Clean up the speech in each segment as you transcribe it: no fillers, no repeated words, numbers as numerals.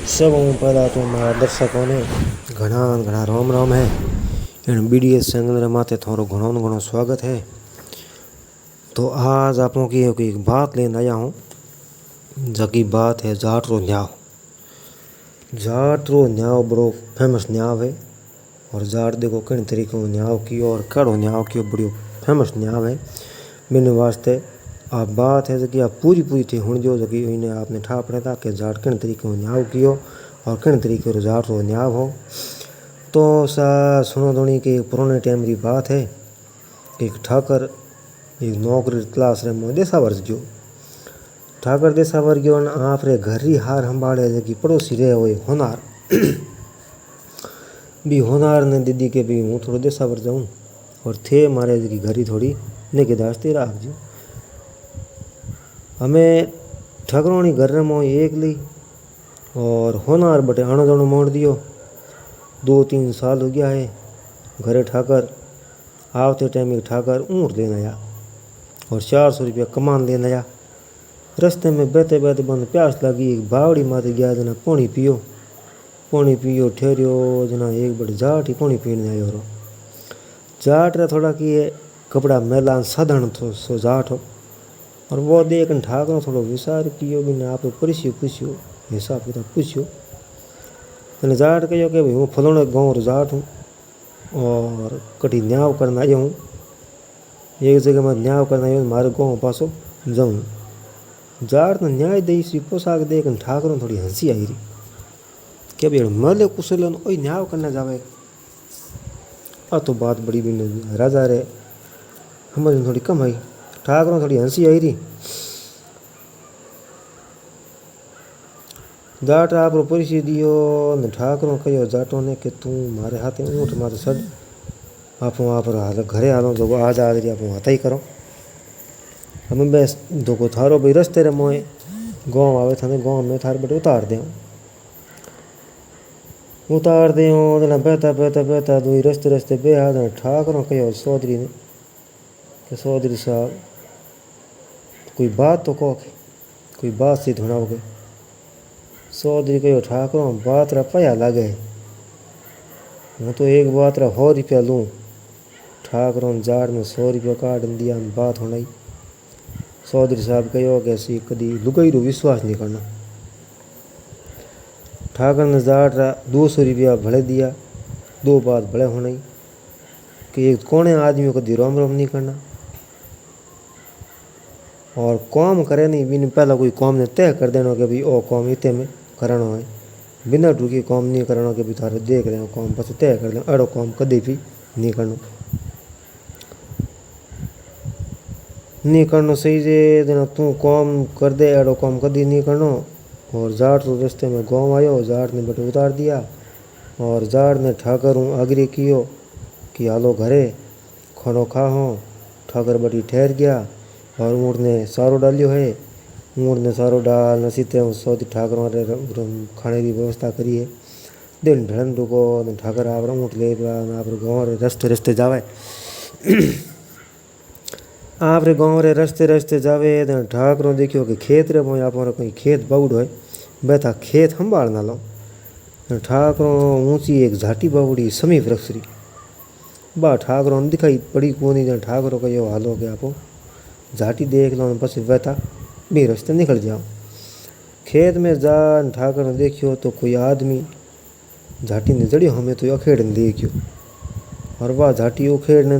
सब हूँ पहला तो मारा दर्शकों ने घना घना राम राम है। इन BDS चैनल माते थोड़ो घणो घणो स्वागत है। तो आज आपों की एक बात लेने आया हूँ, जकी बात है जाट रो न्याव। जाट रो न्याव बड़ो फेमस न्याव है और जाट देखो किन तरीके न्याव कियो और कड़ो न्याव कियो बड़ो फेमस न्याव है। बिन वास्ते आप बात है जकी आप पूरी थी हुण जो जकी इन्हें आपने ठा पड़े था कि जाट किन तरीके न्याव कियो और किन तरीके जाट रो न्याव हो। तो सा सुनो धोनी की पुराने टाइम की बात है कि एक ठाकर एक नौकरी तलाश रे मोह देसावर गयो। ठाकर देसावर गयो ने आप रे घर ही हार संभाळे जकी पड़ोसी रहे हुए होनार भी होनार ने दीदी के भी हूँ थोड़ा देसावर जाऊँ और थे मारे जकी घरी थोड़ी निगहदाश्ती राखजो। हमें ठाकरोनी घर में एक ली और होनार बटे आनो जानो मोड़ दियो। 2-3 साल हो गया है घरे ठाकर आवते टाइम एक ठाकर ऊँट लेने आया और 400 रुपया कमान लेने आया। रस्ते में बहते बहते बंद प्यास लगी, एक बावड़ी माते गया जना पानी पियो ठहरियो जना एक बड़े जाट ही पानी पीने आयो रो। जाट रे थोड़ा की कपड़ा मेला साधारण सो जाट हो और वो देख ठाकरों थोड़ो विचार कियो भी आप पूछियो हिसाब किताब पूछियो। मैंने जाट कहो कि भाई हूँ फलाने गाँव रो जाट हूँ और कटी न्याव करना आयो हूँ, एक जगह में न्याव करना आयो मारे गाँव पासो जाऊँ। जाट ने न्याय दई सी पोशाक देख ठाकरों थोड़ी हंसी आई रही कि भाई मले कुशल ओई न्याव करने जावे। आ तो बात बड़ी भी राजा रे समझ में थोड़ी कम आई, ठाकरों थोड़ी हंसी आई रही। जाट आप परिचय दियो ने ठाकरों कहो जाटों ने कि तू मारे हाथे ऊँट मारे सड़ आप हाल घरे हालो जो आज रही आप हाथा ही करो। हमें बस धोको थारो भाई रस्ते रे मोए गाँव आवे थाने गाँव में थार बटे उतार दे बहता दो रस्ते बेहा ठाकरों कहो चौधरी ने कि चौधरी साहब कोई बात तो कहो, कोई बात सी धुनाओगे। चौधरी कहो ठाकरों बात रा पया लागे, मैं तो एक बात रा 100 रुपया लूँ। ठाकरों जाट में 100 रुपया काट दिया बात होनाई। चौधरी साहब कहो कि ऐसी कदी लुगाई रो विश्वास नहीं करना। ठाकर ने जाट रा 200 रुपया भले दिया, 2 बात भले होनाई कि एक कोने आदमी को कदी रोम रोम नहीं करना और काम करे नहीं बिन पहला कोई काम ने तय कर देना कि भाई ओ काम इतने में करना है, बिना ढूके काम नहीं करना कि भाई थारे देख रहे हो काम बस तय कर देना। अड़ो काम कभी भी नहीं करना सही जे देना तू काम कर दे, अड़ो काम कभी नहीं करना। और जाट तो रस्ते में गाँव आयो, जाट ने बटे उतार दिया और जाट ने ठाकर हूँ आग्रह कियो कि हालो घरे खानो खा हो। ठाकर बटी ठहर गया और ऊँट ने सारो डालियो है। ऊँट ने सारो डाल सीते सौदी ठाकरों खाने की व्यवस्था करी है। दिन ढलन रुको ठाकर आप ऊँट ले आप गाँव रे रस्ते जावे आप रे गाँव रे रस्ते जावे तो ठाकरों देखियो कि खेत रे मोए आप कोई खेत बाउड है बैठा खेत संभाल ना लो। ठाकरों ऊँची एक झाटी बाउड़ी समी वृक्ष री बा ठाकरों दिखाई पड़ी कोनी। ठाकरों का यो हालो के आप झाटी देख लो बस बैठा भी रास्ते निकल जाओ। खेत में जा ठाकर ने देखियो तो कोई आदमी झाटी ने जड़ियो हमें तो अखेड़ने देखियो और वह झाटी उखेड़ने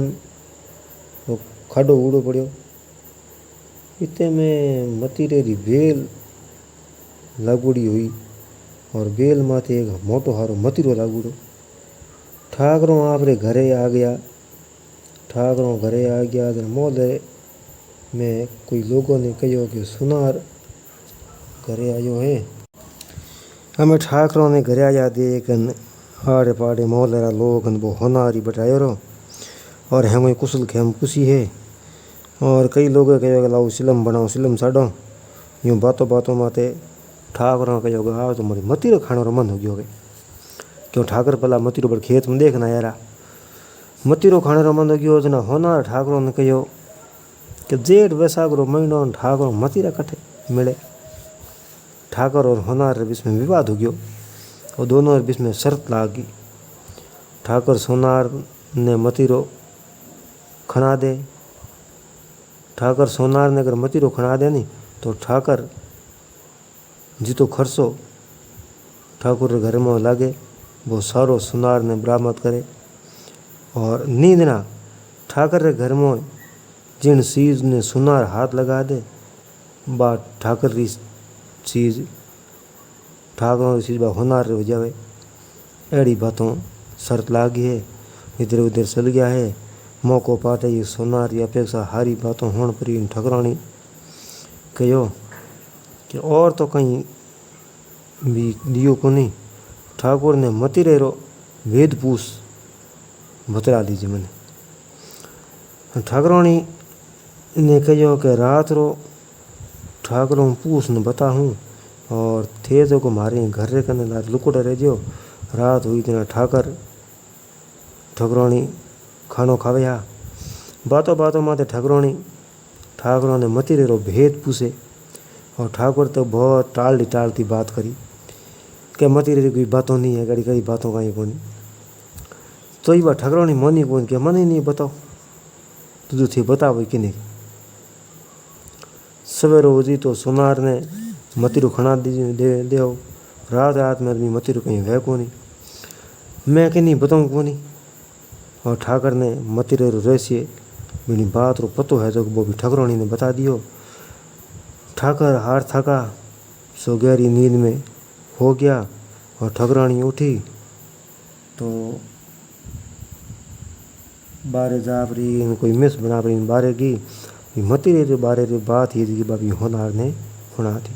वो खाडो उड़ो पड़ियो। इतने में मतीरे री बेल लागूड़ी हुई और बेल माथे एक मोटो हारो मतीरो लागूड़ो। ठाकरों आप रे घरे आ गया। ठाकरों घरे आ गया मोहल्ले में कोई लोगों ने कहो कि सुनार घरे आयो है। हमें ठाकरों ने घरे आया देख आड़े पाड़े मोहल्ले लोग वो होनारी बटायो रो और हमें कुशल खेम खुशी है। और कई लोग कहो लाओ सिलम बनाओ सिलम साड़ो। यूँ बातों माते ठाकरों कहो आओ तो मेरी मतीरो खाने रो मन हो गयो क्यों ठाकर पहला मतीरो पर खेत में देखना यारा मतीरो खाने रो मन हो गयो जना होनार। ठाकरों ने कहो कि जेठ वैसाख रो महीनो ठाकरों मतीरा कटे मिले ठाकर और होनार के बीच में विवाद हो गयो और दोनों के बीच में शर्त लाग गई। ठाकर सोनार ने मतीरो खना दे। ठाकर सोनार ने अगर मतीरो खना दे नहीं तो ठाकर जितो खर्चो ठाकुर घर में लागे वो सारो सोनार ने बरामद करे। और नींदना ठाकर रे घर में जिन चीज ने सोनार हाथ लगा दे बा ठाकर की चीज ठाकरों की चीज बा होनार हो जावे। एड़ी बातों शर्त लागी है। इधर उधर चल गया है। मौको पाते ही सोनार की अपेक्षा हारी बातों होने पर इन ठकरानी कहो कि और तो कहीं भी दियो को नहीं। ठाकुर ने मतीरे रो वेद पूछ बतला दीजिए मैंने। ठाकरानी ने कहो कि रात रो ठाकरों पूछ ने बता हूँ और थे तो को मारे घर रे कने लुकुड़े रह जो। रात हुई तना ठाकरानी खानो खावे। बातों बातों माते ठाकरों ने मतीरे रो भेद पूछे और ठाकुर तो बहुत टालती बात करी कि मतीरे कोई बातों नहीं है कड़ी कड़ी बातों कहीं कोनी। तो ये बात ठाकरानी मनी कौन के मन ही नहीं बताओ तुझे थे बताओ कि नहीं। सवेरे होती तो सोनार ने मतीरो खना दे रात रात में भी मतीरो कहीं वह को नहीं मैं कि नहीं बताऊँ को नहीं। और ठाकर ने मतीरे रो रहस्य मेरी बात रो पतो है जो वो भी ठाकरानी ने बता दियो। ठाकर हार थका सो गहरी नींद में हो गया और ठाकरानी उठी तो बारे जा रही कोई मिस बना रही बारे की मतीरे रे बारे रे बात ये कि बाबी होनार ने होना थी।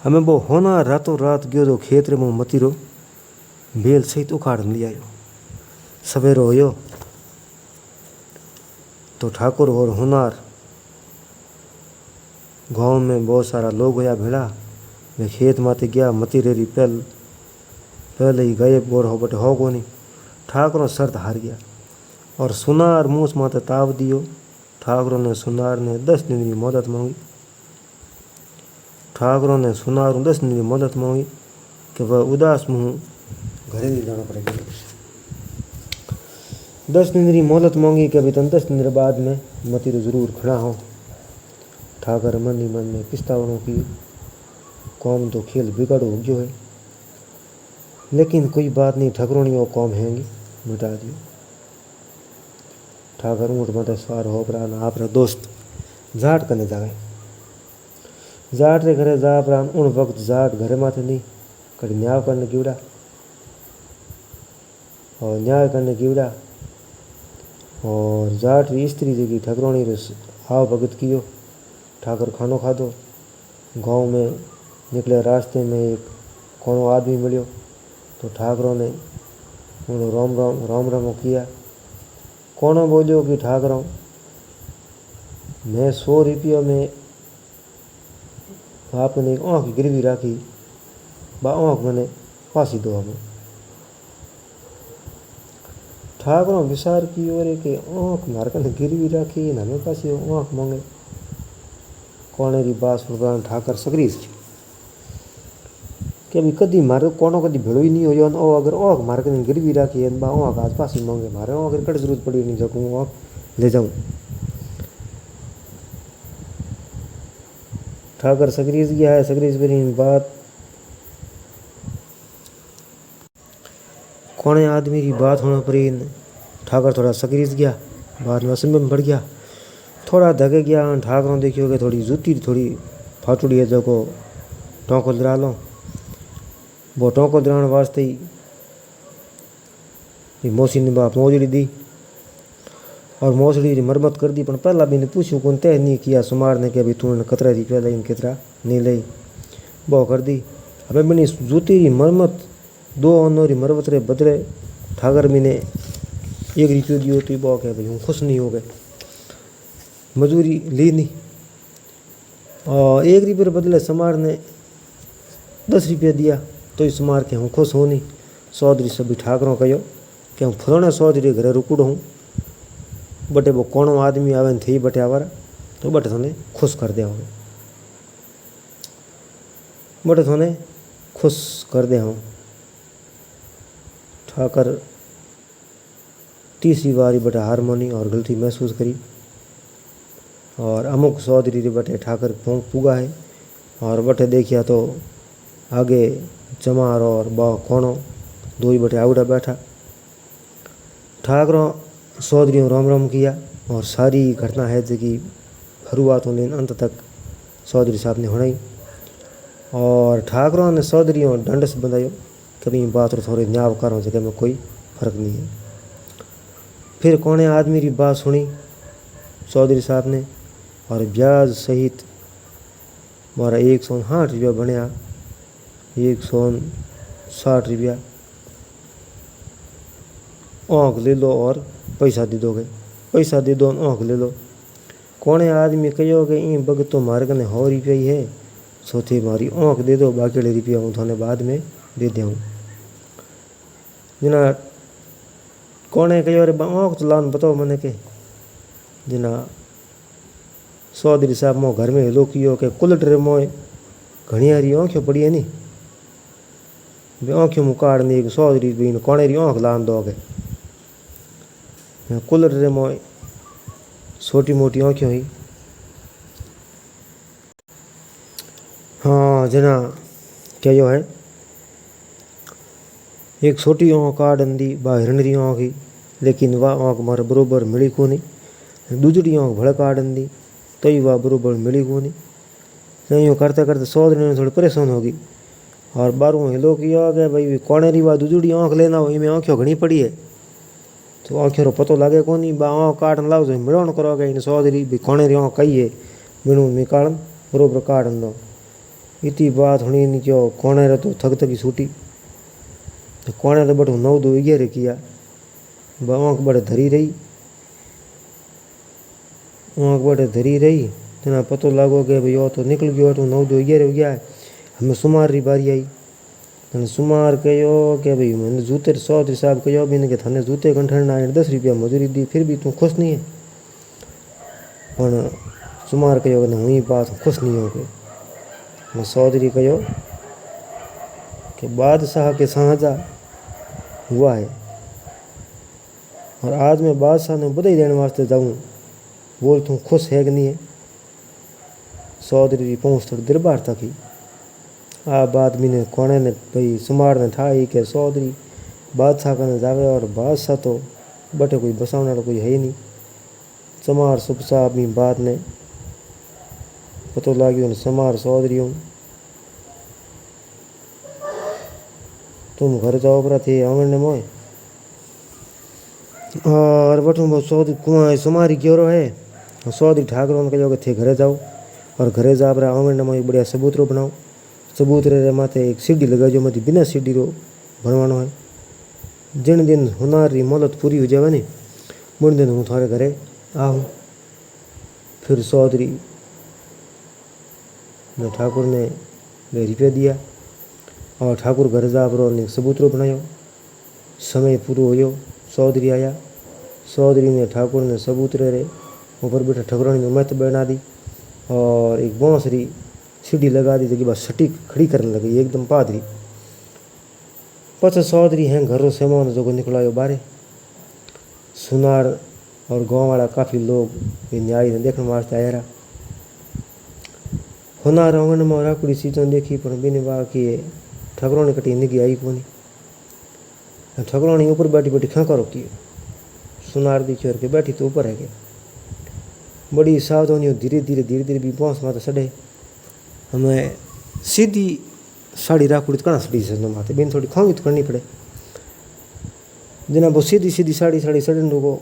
हमें वो होनार रातों रात गयो तो खेत रे में मतीरो बेल सहित उखाड़ लिया। सवेरे होयो तो ठाकुर और होनार गांव में बहुत सारा लोग होया भेड़ा। वे खेत माते गया मतीरे री पहले ही गए बोर हो बटे हो को नहीं। ठाकुरों शर्त हार गया और सोनार मूस माते ताव दियो। ठाकुरों ने सोनार ने 10 दिन की मदद मांगी। ठाकुरों ने सोनार 10 दिन की मदद मांगी कि वह उदास मुँह घरे नहीं जाना पड़ेगा। 10 दिन की मोहलत मांगी कि अभी 10 दिन बाद में मतीरो जरूर खड़ा हो। ठाकर मन ही मन में पिस्तावनों की कौम तो खेल बिगड़ हो गयो है लेकिन कोई बात नहीं ठाकरों वो कौम हैंगी मिटा दियो। ठाकर ऊँट माते सवार हो प्राण आप दोस्त जाट कने जावे। जाट रे घरे जा प्राण उन वक्त जाट घरे माथे नहीं कड़ी न्याय करने कीड़ा और न्याय करने कीड़ा और जाट री स्त्री जी ठाकरोनी रे हाव भगत कियो। ठाकर खानो खाधो। गांव में निकले रास्ते में एक कोनो आदमी मिलियो तो ठाकरों ने उन्हें राम राम किया। कोनो बोलियो कि ठाकरों मैं 100 रुपया में आपने एक आँख गिरवी राखी बा आँख मैंने फांसी दो। हमें ठाकरों विचार की ओर के आँख मार कर गिरवी राखी हमें पास आँख मांगे कोने की बात सुन ठाकर सकरीज कि अभी कदी मारे कोनो कदी भेड़ो ही नहीं हो ओ अगर आँख मार कर गिरवी राखी बा आँख आज पास ही मांगे मारे आँख कट जरूरत पड़ी नहीं सकूँ आँख ले जाऊँ। ठाकर सकरीज गया है। सकरीज पर बात कोने आदमी की बात होने पर ठाकर थोड़ा सकरीज गया। बाद में असम में बढ़ गया थोड़ा धके गया। ठाकरों देखियो कि थोड़ी जूती थोड़ी फाटुड़ी है जो को टोंको दरा लो। वो टोंको दराने वास्ते ही मौसी ने बाप मोजड़ी दी और मौसड़ी की मरम्मत कर दी। पर पहला भी ने पूछू कौन तय नहीं किया सुमार ने कि अभी तूने कतरा रुपया ली कितरा नहीं ली वो कर दी। अबे मैंने जूती की मरम्मत 2 अनों की मरम्मत रे बदले ठाकर भी ने 1 रुपये दियो तो वो कह भाई हूँ खुश नहीं हो गए मजूरी ली नहीं। और 1 रुपये बदले समार ने 10 रुपये दिया तो इस समार के हूँ खुश हो नहीं। चौधरी सभी ठाकरों कहो कि हूँ फलाना चौधरी घरे रुकुड़ हूँ बटे वो कोनो आदमी आवे थी बटे आवार तो बटे थोने खुश कर दिया होगे। बटे थोने खुश कर दे हम। ठाकर तीसरी बारी बटे हारमोनी और गलती महसूस करी और अमुक चौधरी रे बटे ठाकर पुगा है और बटे देखिया तो आगे चमार और बा कोनो दो ही बटे आवड़ा बैठा। ठाकरों चौधरियों राम राम किया और सारी घटना है जी शुरुआतों लेन अंत तक चौधरी साहब ने हुई और ठाकरों ने चौधरियों ढंडस बंधायो कभी बात और थोड़े न्याव करो जगह में कोई फर्क नहीं है। फिर कोने आदमी की बात सुनी चौधरी साहब ने और ब्याज सहित मारा 160 रुपया बनया 160 रुपया आँख ले लो और पैसा दे दोगे पैसा दे दो आँख ले लो। कोने आदमी कहो कि ई बग तो मारे कने 100 रुपया ही है सोथे मारी आँख दे दो बाकी रुपया हूँ थाने बाद में दे दूँ। जना कोने कहो अरे आँख तो लान बताओ मैंने के जना चौधरी साहब मो घर में हिलो कियो के कुलट रे मोए घनी हारी आँखों पड़ी है नी आँखों मुँह काटने एक चौधरी बीन कोने री आँख लान दोगे कुलट रे मोए छोटी मोटी आँखों ही। हाँ जना क्या है एक छोटी आँख काटन दी बा हिरण री आँख ही लेकिन वह आँख मारे बरोबर मिली को नहीं। दूसरी आँख भड़ काटन दी तो ही वह बरोबर मिली को नहीं। यूँ करते करते चौधरी ने थोड़ी परेशान होगी और बारू हिलो किया कि भाई कोने री बा दूसरी आँख लेना हो इमें आँखों घनी पड़ी है तो आँखों रो पतो लगे को नहीं बा आँख काटन लाओ तो मिड़न करोगे इन चौधरी भी कोने री आँख कही है बिनू निकालन बरोबर काटन दो। इतनी बात होनी नहीं क्यों कोने रे तो थक थकी छूटी तो कोने तो बटू 9 2 11 किया आँख बड़े धरी रही आँख बड़े धरी रही तना पतो लागो कि भाई तो निकल गयो तो 9 2 11 हो गया है। हमें सुमार री बारी आई तने सुमार कहो कि भाई मैंने जूते चौधरी साहब कहो भी कि थाने जूते कंठना 10 रुपया मजूरी दी फिर भी तू खुश नहीं है। पर सुमार कहो कि हुई बात खुश नहीं हो गए। मैं चौधरी कहो कि बादशाह के साझा हुआ है और आज मैं बादशाह ने बधाई देने वास्ते जाऊँ बोल तू खुश है कि नहीं है। चौधरी की पहुँच थोड़ी दरबार तक ही आप आदमी ने कोने ने भाई सुमार ने ठाई के चौधरी बादशाह कने जावे और बादशाह तो बटे कोई बसावने वाला कोई है ही नहीं। चमार सुप साहब अपनी बात ने पतो लागियो समार चौधरी तुम घर जाओ पर थे आंगन मोए और बटू वो चौधरी कुआं सुमारी क्यों है चौधरी ठाकरों ने कहो थे घरे जाओ और घरे जा पर आंगन में एक बढ़िया सबूतरो बनाओ सबूतरे रे माथे एक सीढ़ी लगाजो मत बिना सीढ़ी रो बनवानो है। जिन दिन हुनार री मोहलत पूरी हो जावे ने उन दिन हूँ थारे घरे आऊँ। फिर चौधरी ने ठाकुर ने 2 रुपया दिया और ठाकुर घर जा पर ने सबूतरो बनायो। समय पूरो होयो चौधरी आया चौधरी ने ठाकुर ने सबूतरे रे ऊपर बैठा ठकुरानी ने मत बना दी और एक बांसरी सीढ़ी लगा दी जगह बस सटीक खड़ी करने लगी एकदम पादरी। पछ चौधरी हैं घरों से मन जो निकलायो बारे सुनार और गाँव वाला काफ़ी लोग न्याय ने देखने वास्ते आया रहा। हुनार आंगन में राकुड़ी चीज़ों देखी पर बिन बाकी ठकुरानी कटी निगी आई को नहीं। ठकुरानी ऊपर बैठी बैठी खंका रोकी सुनार दी छोर के बैठी तो ऊपर है के बड़ी सावधानी धीरे धीरे भी बांस माते सड़े हमें सीधी साड़ी राकुड़ी तो कहाँ सड़ी से माते बिन थोड़ी खांगी तो करनी पड़े जना वो सीधी साड़ी सड़न डूगो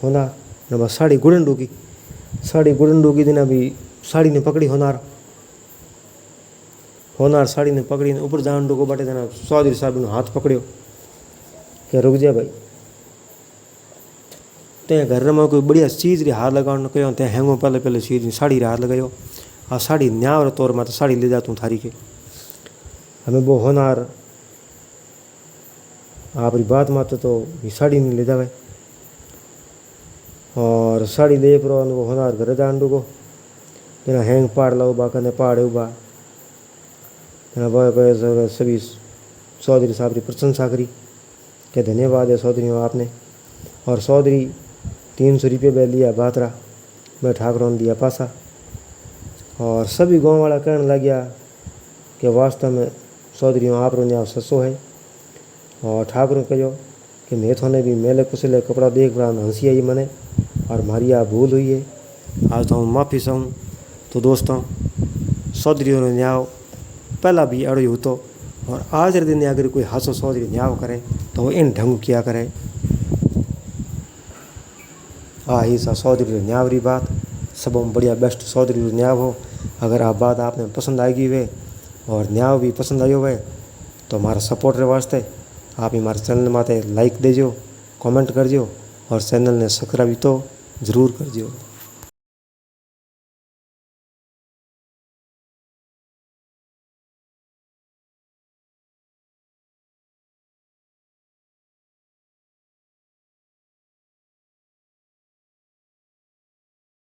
होना न बस साड़ी गुड़न डूगी दिना भी साड़ी ने पकड़ी होनार साड़ी ने पकड़ी ने ऊपर जान डूगो बाटे जना चौधरी साहब ने हाथ पकड़ियो क्या रुक जा भाई ते घर में कोई बढ़िया चीज़ रे हाथ लगाने कहो ते हैंगो पहले चीज साड़ी रे हाथ लगायो आ साड़ी न्याव तौर में तो साड़ी ले जा तू थारी के हमें वो होनार आपरी बात माते तो ये साड़ी नहीं ले जावे और साड़ी ले पर वो होनार घर जान डूगो तेना हैंग पाड़ लो बा कने पाड़े उबा सभी चौधरी साहब की प्रशंसा करी कि धन्यवाद है चौधरी आपने। और चौधरी 300 रुपये में लिया बातरा, मैं ठाकुरों ने दिया पासा। और सभी गाँव वाला कहने लग गया कि वास्तव में चौधरी आप रो ससो है। और ठाकुर कहो कि मैं थोने भी मेले कुशले कपड़ा देख रहा हंसी आई मने और मारी आ भूल हुई है, आज तो हूँ माफ़ी चाहूँ। तो दोस्तों चौधरी ने न्याय पहला भी अड़ो ही होतो, और आज के दिन अगर कोई हासो चौधरी न्याय करे तो वो इन ढंग किया करे। ही सा चौधरी न्याय री बात सब बढ़िया बेस्ट चौधरी न्याय हो। अगर आप बात आपने पसंद आएगी वे और न्याय भी पसंद आयो वे तो हमारा सपोर्ट वास्ते आप हमारे चैनल माते लाइक देजो, कमेंट करजो और चैनल ने सब्सक्राइब तो जरूर करजो।